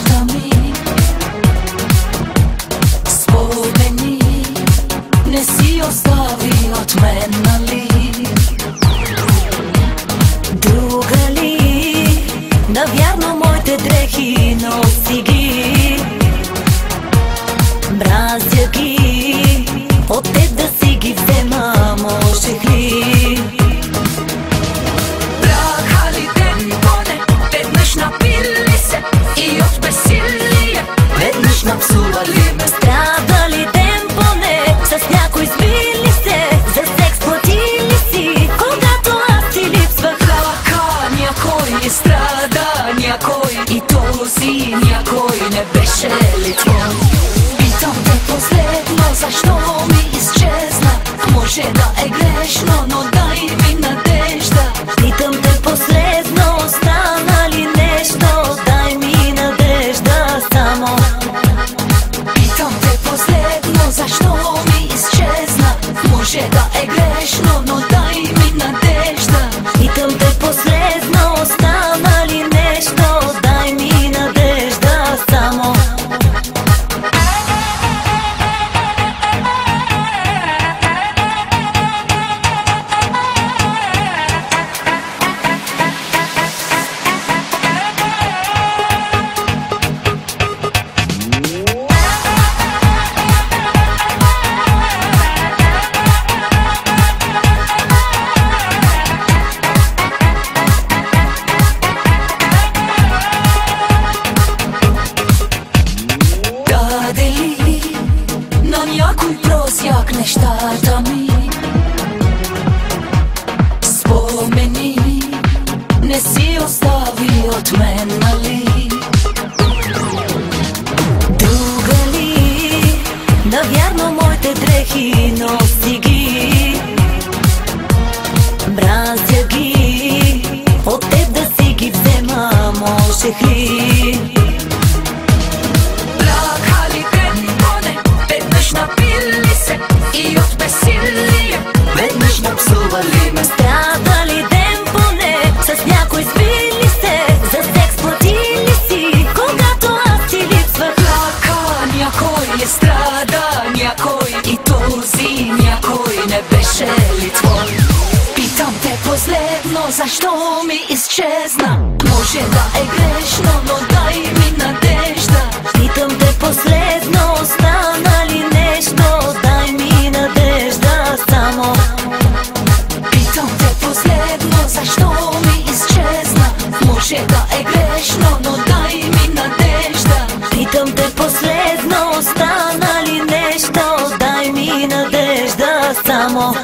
нещата ми. Спомени, не си остави от мен, нали? Друга ли? Навярно моите дрехи носи ги. Мразя ги, от теб да си ги взема, можех ли? Бяха ли ден поне, веднъж напили се и от безсилие веднъж напсували ме? Страда ли ден поне, с някой сбили се, за секс платили си, когато аз ти липсвах? Лака някой страда, някой и този някой не беше ли твой? Питам те последно, защо ми изчезна? Може да е грешно, но дай ми надежда. Питам те последно, стана ли нещо? Дай ми надежда само. Питам те последно, защо ми изчезна? Може да е грешно, но дай ми надежда. Питам те последно, стана ли нещо? Дай ми надежда само. На някой просяк нещата ми. Спомени, не си остави от мен, нали? Друга ли? Навярно моите дрехи носи ги. Мразя ги, от теб да си ги взема, можех ли? Напили се и от безсилие веднъж напсували ме. Страда ли ден поне, с някой сбили се, за секс платили си, когато аз ти липсвах? Лака някой страда, някой и този някой не беше ли твой? Питам те последно, защо ми изчезна? Може да е грешно, но дай ми надежда. Питам те последно, стана ли нещо? Дай ми надежда само. Питам те последно, защо ми изчезна? Може да е грешно, но дай ми надежда. Питам те последно, стана ли нещо? Дай ми надежда само.